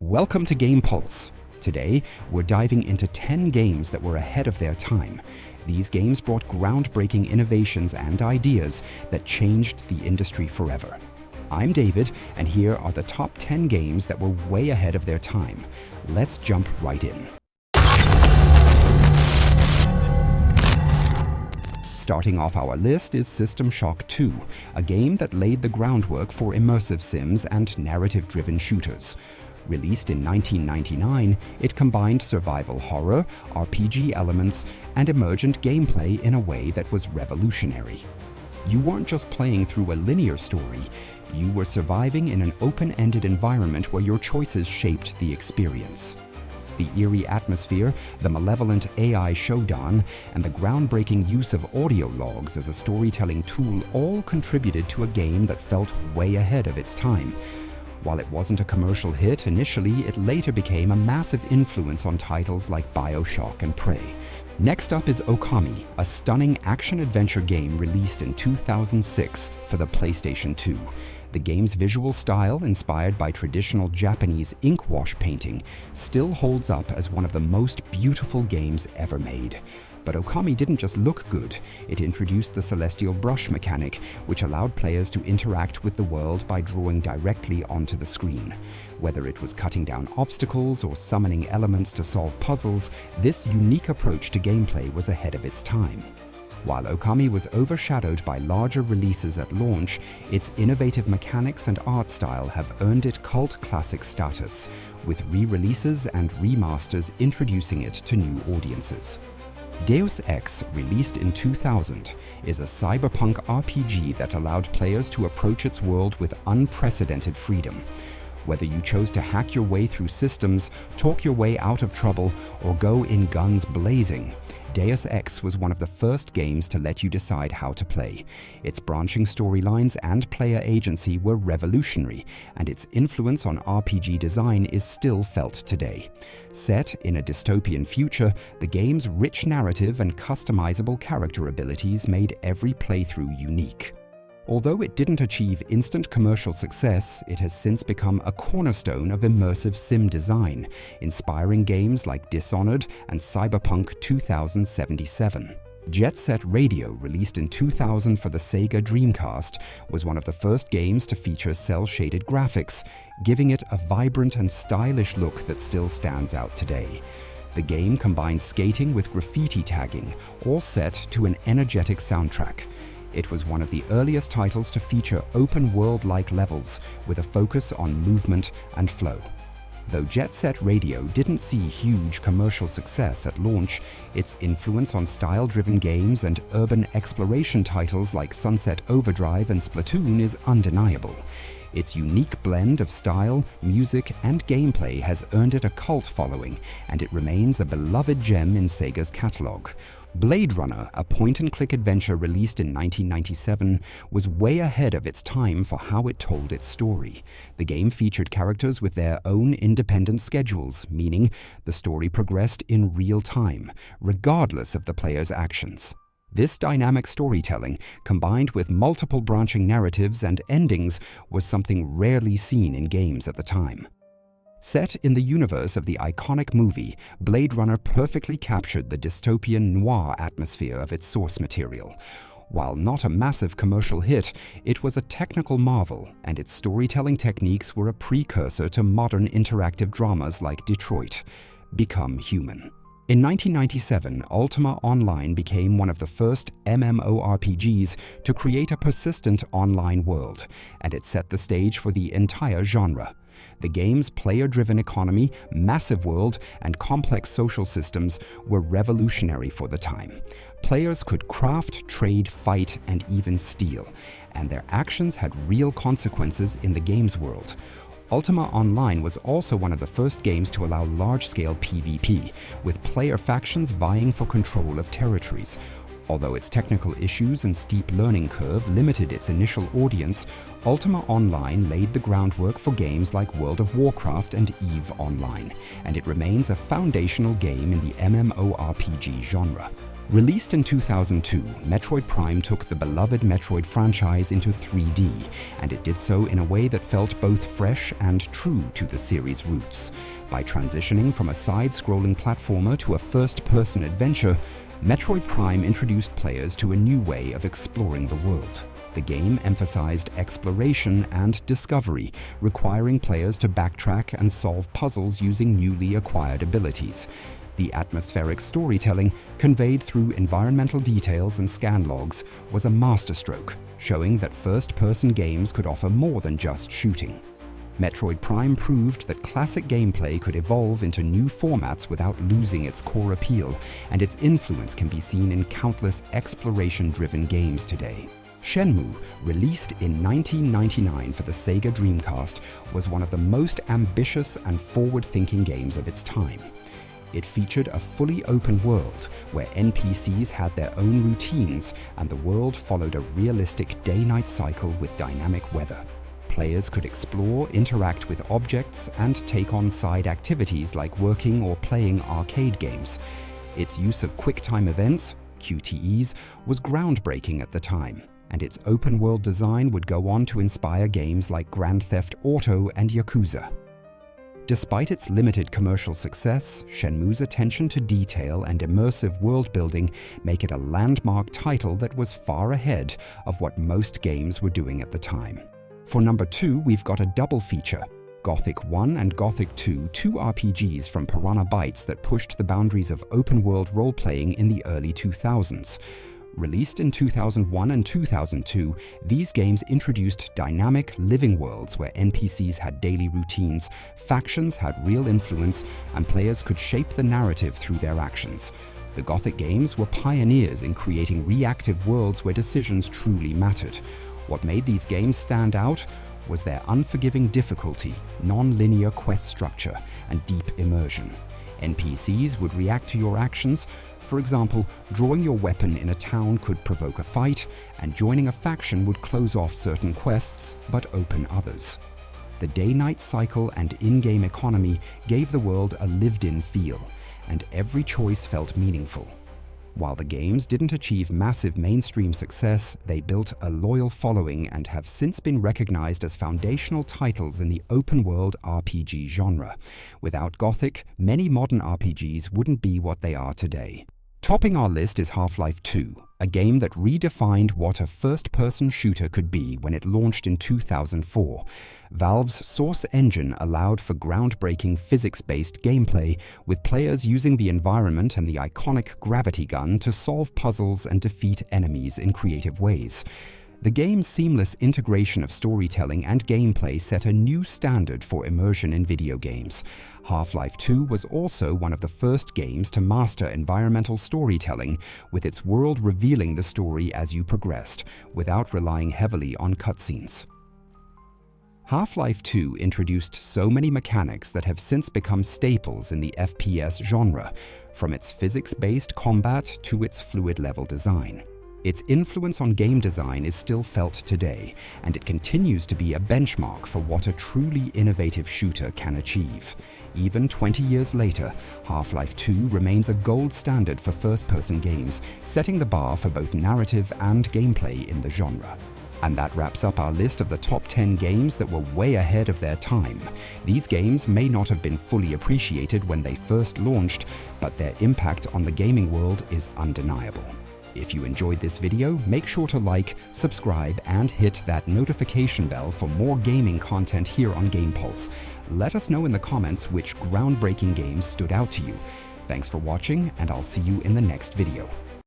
Welcome to Game Pulse. Today, we're diving into 10 games that were ahead of their time. These games brought groundbreaking innovations and ideas that changed the industry forever. I'm David, and here are the top 10 games that were way ahead of their time. Let's jump right in. Starting off our list is System Shock 2, a game that laid the groundwork for immersive sims and narrative-driven shooters. Released in 1999, it combined survival horror, RPG elements, and emergent gameplay in a way that was revolutionary. You weren't just playing through a linear story, you were surviving in an open-ended environment where your choices shaped the experience. The eerie atmosphere, the malevolent AI showdown, and the groundbreaking use of audio logs as a storytelling tool all contributed to a game that felt way ahead of its time. While it wasn't a commercial hit initially, it later became a massive influence on titles like BioShock and Prey. Next up is Okami, a stunning action-adventure game released in 2006 for the PlayStation 2. The game's visual style, inspired by traditional Japanese ink wash painting, still holds up as one of the most beautiful games ever made. But Okami didn't just look good, it introduced the celestial brush mechanic, which allowed players to interact with the world by drawing directly onto the screen. Whether it was cutting down obstacles or summoning elements to solve puzzles, this unique approach to gameplay was ahead of its time. While Okami was overshadowed by larger releases at launch, its innovative mechanics and art style have earned it cult classic status, with re-releases and remasters introducing it to new audiences. Deus Ex, released in 2000, is a cyberpunk RPG that allowed players to approach its world with unprecedented freedom. Whether you chose to hack your way through systems, talk your way out of trouble, or go in guns blazing, Deus Ex was one of the first games to let you decide how to play. Its branching storylines and player agency were revolutionary, and its influence on RPG design is still felt today. Set in a dystopian future, the game's rich narrative and customizable character abilities made every playthrough unique. Although it didn't achieve instant commercial success, it has since become a cornerstone of immersive sim design, inspiring games like Dishonored and Cyberpunk 2077. Jet Set Radio, released in 2000 for the Sega Dreamcast, was one of the first games to feature cel-shaded graphics, giving it a vibrant and stylish look that still stands out today. The game combined skating with graffiti tagging, all set to an energetic soundtrack. It was one of the earliest titles to feature open-world-like levels, with a focus on movement and flow. Though Jet Set Radio didn't see huge commercial success at launch, its influence on style-driven games and urban exploration titles like Sunset Overdrive and Splatoon is undeniable. Its unique blend of style, music, and gameplay has earned it a cult following, and it remains a beloved gem in Sega's catalog. Blade Runner, a point-and-click adventure released in 1997, was way ahead of its time for how it told its story. The game featured characters with their own independent schedules, meaning the story progressed in real time, regardless of the player's actions. This dynamic storytelling, combined with multiple branching narratives and endings, was something rarely seen in games at the time. Set in the universe of the iconic movie, Blade Runner perfectly captured the dystopian noir atmosphere of its source material. While not a massive commercial hit, it was a technical marvel, and its storytelling techniques were a precursor to modern interactive dramas like Detroit. Become Human. In 1997, Ultima Online became one of the first MMORPGs to create a persistent online world, and it set the stage for the entire genre. The game's player-driven economy, massive world, and complex social systems were revolutionary for the time. Players could craft, trade, fight, and even steal, and their actions had real consequences in the game's world. Ultima Online was also one of the first games to allow large-scale PvP, with player factions vying for control of territories. Although its technical issues and steep learning curve limited its initial audience, Ultima Online laid the groundwork for games like World of Warcraft and EVE Online, and it remains a foundational game in the MMORPG genre. Released in 2002, Metroid Prime took the beloved Metroid franchise into 3D, and it did so in a way that felt both fresh and true to the series' roots. By transitioning from a side-scrolling platformer to a first-person adventure, Metroid Prime introduced players to a new way of exploring the world. The game emphasized exploration and discovery, requiring players to backtrack and solve puzzles using newly acquired abilities. The atmospheric storytelling, conveyed through environmental details and scan logs, was a masterstroke, showing that first-person games could offer more than just shooting. Metroid Prime proved that classic gameplay could evolve into new formats without losing its core appeal, and its influence can be seen in countless exploration-driven games today. Shenmue, released in 1999 for the Sega Dreamcast, was one of the most ambitious and forward-thinking games of its time. It featured a fully open world where NPCs had their own routines and the world followed a realistic day-night cycle with dynamic weather. Players could explore, interact with objects, and take on side activities like working or playing arcade games. Its use of quick-time events, QTEs, was groundbreaking at the time, and its open-world design would go on to inspire games like Grand Theft Auto and Yakuza. Despite its limited commercial success, Shenmue's attention to detail and immersive world-building make it a landmark title that was far ahead of what most games were doing at the time. For number 2, we've got a double feature. Gothic 1 and Gothic 2, two RPGs from Piranha Bytes that pushed the boundaries of open-world role-playing in the early 2000s. Released in 2001 and 2002, these games introduced dynamic, living worlds where NPCs had daily routines, factions had real influence, and players could shape the narrative through their actions. The Gothic games were pioneers in creating reactive worlds where decisions truly mattered. What made these games stand out was their unforgiving difficulty, non-linear quest structure, and deep immersion. NPCs would react to your actions. For example, drawing your weapon in a town could provoke a fight, and joining a faction would close off certain quests, but open others. The day-night cycle and in-game economy gave the world a lived-in feel, and every choice felt meaningful. While the games didn't achieve massive mainstream success, they built a loyal following and have since been recognized as foundational titles in the open-world RPG genre. Without Gothic, many modern RPGs wouldn't be what they are today. Topping our list is Half-Life 2, a game that redefined what a first-person shooter could be when it launched in 2004. Valve's Source engine allowed for groundbreaking physics-based gameplay, with players using the environment and the iconic gravity gun to solve puzzles and defeat enemies in creative ways. The game's seamless integration of storytelling and gameplay set a new standard for immersion in video games. Half-Life 2 was also one of the first games to master environmental storytelling, with its world revealing the story as you progressed, without relying heavily on cutscenes. Half-Life 2 introduced so many mechanics that have since become staples in the FPS genre, from its physics-based combat to its fluid-level design. Its influence on game design is still felt today, and it continues to be a benchmark for what a truly innovative shooter can achieve. Even 20 years later, Half-Life 2 remains a gold standard for first-person games, setting the bar for both narrative and gameplay in the genre. And that wraps up our list of the top 10 games that were way ahead of their time. These games may not have been fully appreciated when they first launched, but their impact on the gaming world is undeniable. If you enjoyed this video, make sure to like, subscribe, and hit that notification bell for more gaming content here on GamePulse. Let us know in the comments which groundbreaking games stood out to you. Thanks for watching, and I'll see you in the next video.